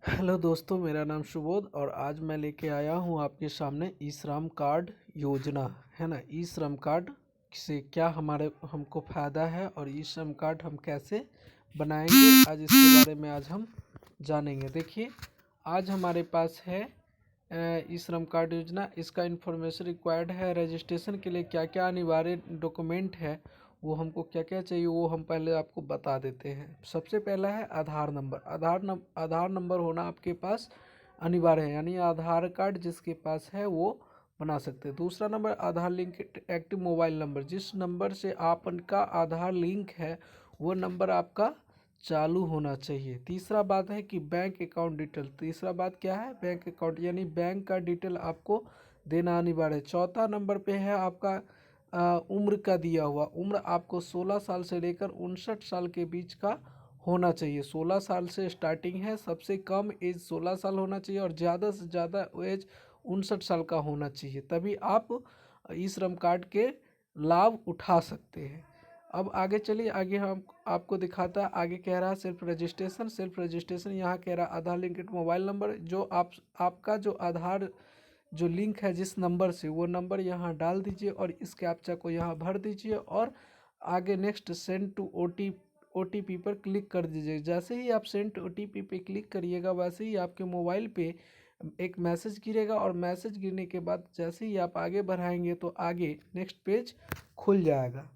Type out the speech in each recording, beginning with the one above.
Hello दोस्तों, मेरा नाम सुबोध और आज मैं लेके आया हूँ आपके सामने ई श्रम कार्ड योजना। है ना। ई श्रम कार्ड से क्या हमारे हमको फ़ायदा है और ई श्रम कार्ड हम कैसे बनाएंगे, आज इसके बारे में आज हम जानेंगे। देखिए, आज हमारे पास है ई श्रम कार्ड योजना। इसका इन्फॉर्मेशन रिक्वायर्ड है। रजिस्ट्रेशन के लिए क्या क्या अनिवार्य डॉक्यूमेंट है, वो हमको क्या क्या चाहिए, वो हम पहले आपको बता देते हैं। सबसे पहला है आधार नंबर। आधार नंबर होना आपके पास अनिवार्य है, यानी आधार कार्ड जिसके पास है वो बना सकते हैं। दूसरा नंबर, आधार लिंक एक्टिव मोबाइल नंबर। जिस नंबर से आपका आधार लिंक है वो नंबर आपका चालू होना चाहिए। तीसरा बात है कि बैंक अकाउंट डिटेल। तीसरा बात क्या है? बैंक अकाउंट, यानी बैंक का डिटेल आपको देना अनिवार्य है। चौथा नंबर पे है आपका उम्र का दिया हुआ। उम्र आपको 16 साल से लेकर 59 साल के बीच का होना चाहिए। 16 साल से स्टार्टिंग है, सबसे कम एज 16 साल होना चाहिए और ज़्यादा से ज़्यादा एज 59 साल का होना चाहिए, तभी आप ई श्रम कार्ड के लाभ उठा सकते हैं। अब आगे चलिए, आगे हम आपको दिखाता है। आगे कह रहा है सेल्फ रजिस्ट्रेशन। यहाँ कह रहा है आधार लिंक्ड मोबाइल नंबर। जो आपका जो आधार जो लिंक है जिस नंबर से, वो नंबर यहाँ डाल दीजिए और इस कैप्चा को यहाँ भर दीजिए और आगे नेक्स्ट सेंड टू ओटीपी पर क्लिक कर दीजिए। जैसे ही आप सेंड ओटीपी पे क्लिक करिएगा, वैसे ही आपके मोबाइल पे एक मैसेज गिरेगा और मैसेज गिरने के बाद जैसे ही आप आगे बढ़ाएंगे तो आगे नेक्स्ट पेज खुल जाएगा।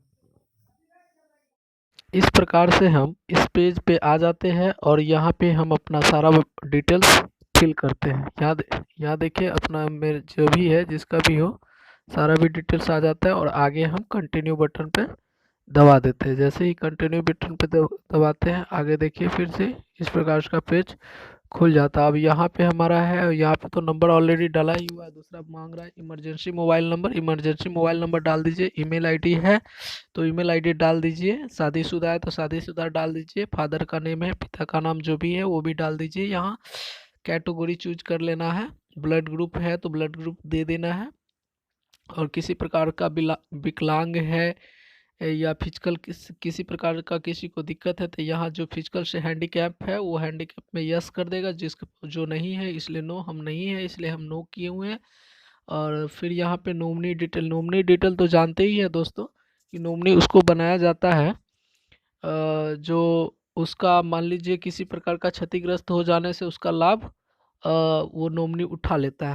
इस प्रकार से हम इस पेज पे आ जाते हैं और यहाँ पे हम अपना सारा डिटेल्स फिल करते हैं। यहाँ देखिए, अपना मेरे जो भी है जिसका भी हो सारा भी डिटेल्स आ जाता है और आगे हम कंटिन्यू बटन पे दबा देते हैं। जैसे ही कंटिन्यू बटन पे दबाते हैं, आगे देखिए फिर से इस प्रकार का पेज खुल जाता है। अब यहाँ पे हमारा है, यहाँ पे तो नंबर ऑलरेडी डाला ही हुआ है। दूसरा मांग रहा है emergency mobile number. Emergency mobile number डाल दीजिए। ईमेल आईडी है तो ईमेल आईडी डाल दीजिए। शादीशुदा है तो शादीशुदा डाल दीजिए। फादर का नेम है, पिता का नाम जो भी है वो भी डाल दीजिए। यहाँ कैटेगरी चूज कर लेना है। ब्लड ग्रुप है तो ब्लड ग्रुप दे देना है। और किसी प्रकार का विकलांग है या फिजिकल किसी प्रकार का किसी को दिक्कत है तो यहाँ जो फिजिकल से हैंडीकैप है वो हैंडीकैप में यस कर देगा। जिसका जो नहीं है इसलिए नो, हम नहीं है इसलिए हम नो किए हुए हैं। और फिर यहाँ पे नॉमिनी डिटेल तो जानते ही है दोस्तों कि नॉमिनी उसको बनाया जाता है जो उसका मान लीजिए किसी प्रकार का क्षतिग्रस्त हो जाने से उसका लाभ वो नॉमिनी उठा लेता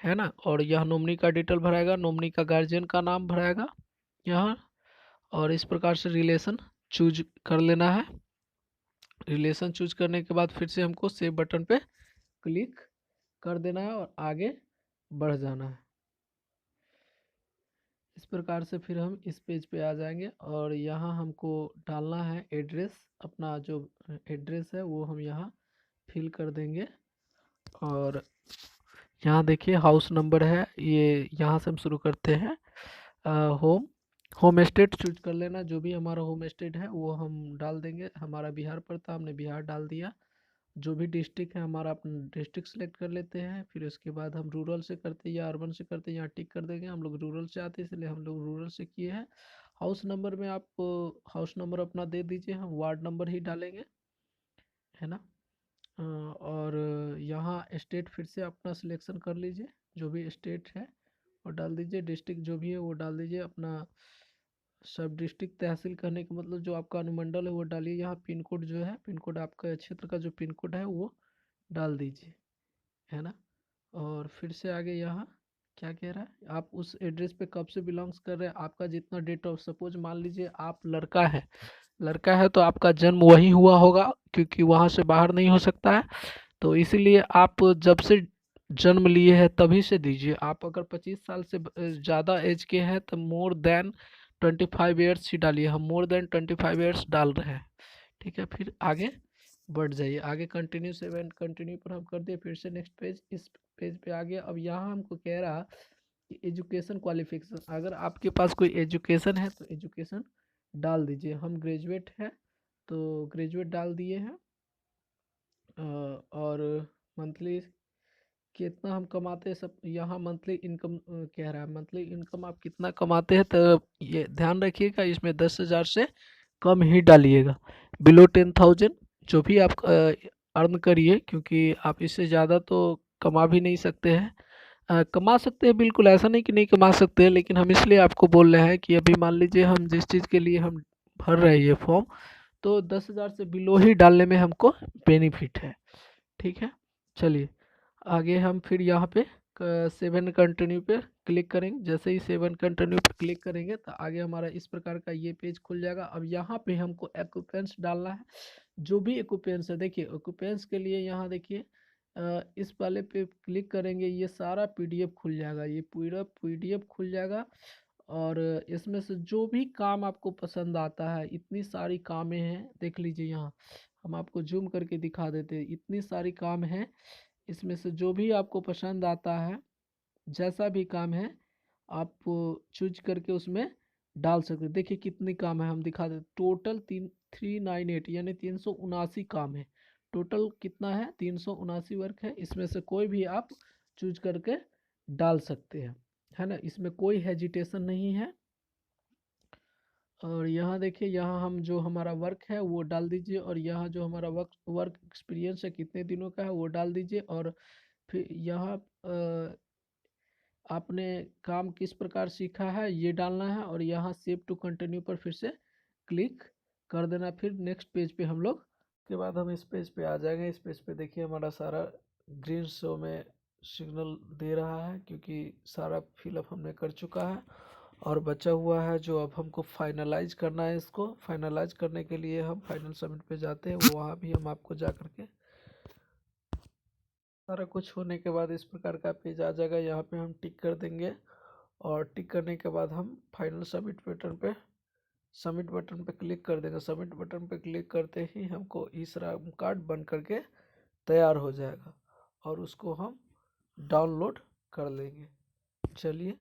है ना। और यह नॉमिनी का डिटेल भराएगा, नॉमिनी का गार्जियन का नाम भराएगा यहाँ। और इस प्रकार से रिलेशन चूज कर लेना है। रिलेशन चूज करने के बाद फिर से हमको सेव बटन पे क्लिक कर देना है और आगे बढ़ जाना है। इस प्रकार से फिर हम इस पेज पे आ जाएंगे और यहाँ हमको डालना है एड्रेस। अपना जो एड्रेस है वो हम यहाँ फिल कर देंगे। और यहाँ देखिए हाउस नंबर है, ये यहाँ से हम शुरू करते हैं। होम स्टेट चूज कर लेना। जो भी हमारा होम स्टेट है वो हम डाल देंगे। हमारा बिहार पड़ता, हमने बिहार डाल दिया। जो भी डिस्ट्रिक्ट है हमारा, अपना डिस्ट्रिक्ट सेलेक्ट कर लेते हैं। फिर उसके बाद हम रूरल से करते हैं या अर्बन से करते हैं, यहाँ टिक कर देंगे। हम लोग रूरल से आते हैं इसलिए हम लोग रूरल से किए हैं। हाउस नंबर में आप हाउस नंबर अपना दे दीजिए, हम वार्ड नंबर ही डालेंगे, है ना। और यहाँ स्टेट फिर से अपना सिलेक्शन कर लीजिए, जो भी स्टेट है और डाल दीजिए। डिस्ट्रिक्ट जो भी है वो डाल दीजिए अपना। सब डिस्ट्रिक्ट तहसील करने का मतलब जो आपका अनुमंडल है वो डालिए। यहाँ पिन कोड जो है, पिन कोड आपका क्षेत्र का जो पिन कोड है वो डाल दीजिए, है ना। और फिर से आगे यहाँ क्या कह रहा है, आप उस एड्रेस पे कब से बिलोंग्स कर रहे हैं। आपका जितना डेट ऑफ, सपोज मान लीजिए आप लड़का है तो आपका जन्म वहीं हुआ होगा क्योंकि वहाँ से बाहर नहीं हो सकता है। तो इसीलिए आप जब से जन्म लिए हैं तभी से दीजिए। आप अगर 25 साल से ज़्यादा एज के हैं तो मोर देन 25 ईयर्स ही डालिए। हम मोर देन 25 ईयर्स डाल रहे हैं, ठीक है। फिर आगे बढ़ जाइए। आगे कंटिन्यू सेवन कंटिन्यू पर हम कर दिए। फिर से नेक्स्ट पेज, इस पेज पे आ गया। अब यहाँ हमको कह रहा कि एजुकेशन क्वालिफिकेशन, अगर आपके पास कोई एजुकेशन है तो एजुकेशन डाल दीजिए। हम ग्रेजुएट है तो ग्रेजुएट डाल दिए हैं। और मंथली कितना हम कमाते हैं, सब यहाँ मंथली इनकम कह रहा है। मंथली इनकम आप कितना कमाते हैं तो ये ध्यान रखिएगा, इसमें 10,000 से कम ही डालिएगा। बिलो 10,000 जो भी आप अर्न करिए, क्योंकि आप इससे ज़्यादा तो कमा भी नहीं सकते हैं। कमा सकते हैं बिल्कुल, ऐसा नहीं कि नहीं कमा सकते हैं, लेकिन हम इसलिए आपको बोल रहे हैं कि अभी मान लीजिए हम जिस चीज़ के लिए हम भर रहे हैं ये फॉर्म, तो 10,000 से बिलो ही डालने में हमको बेनिफिट है। ठीक है, चलिए आगे हम फिर यहाँ पे 7 कंटिन्यू पे क्लिक करेंगे। जैसे ही 7 कंटिन्यू पे क्लिक करेंगे तो आगे हमारा इस प्रकार का ये पेज खुल जाएगा। अब यहाँ पे हमको एक्यूपेंस डालना है, जो भी एक्यूपेंस है। देखिए एक्यूपेंस के लिए यहाँ देखिए इस वाले पे क्लिक करेंगे, ये सारा पीडीएफ खुल जाएगा, ये पूरा पीडीएफ खुल जाएगा। और इसमें से जो भी काम आपको पसंद आता है, इतनी सारी कामें हैं, देख लीजिए यहाँ हम आपको जूम करके दिखा देते हैं, इतनी सारी काम है। इसमें से जो भी आपको पसंद आता है, जैसा भी काम है, आप चूज करके उसमें डाल सकते हैं। देखिए कितनी काम है, हम दिखा देते, टोटल 398 यानी 379 काम है। टोटल कितना है, 379 वर्क है। इसमें से कोई भी आप चूज करके डाल सकते हैं, है ना, इसमें कोई हेजिटेशन नहीं है। और यहाँ देखिए, यहाँ हम जो हमारा वर्क है वो डाल दीजिए, और यहाँ जो हमारा वर्क वर्क एक्सपीरियंस है कितने दिनों का है वो डाल दीजिए। और फिर यहाँ आपने काम किस प्रकार सीखा है ये डालना है, और यहाँ सेव टू कंटिन्यू पर फिर से क्लिक कर देना। फिर नेक्स्ट पेज पे हम लोग के बाद हम इस पेज पे आ जाएंगे। इस पेज पे देखिए हमारा सारा ग्रीन शो में सिग्नल दे रहा है, क्योंकि सारा फिलअप हमने कर चुका है। और बचा हुआ है जो अब हमको फाइनलाइज करना है। इसको फाइनलाइज करने के लिए हम फाइनल सबमिट पे जाते हैं, वहाँ भी हम आपको जा करके सारा कुछ होने के बाद इस प्रकार का पेज आ जाएगा। यहाँ पे हम टिक कर देंगे, और टिक करने के बाद हम फाइनल सबमिट बटन पे क्लिक कर देंगे। सबमिट बटन पे क्लिक करते ही हमको ई श्रम कार्ड बन करके तैयार हो जाएगा, और उसको हम डाउनलोड कर लेंगे। चलिए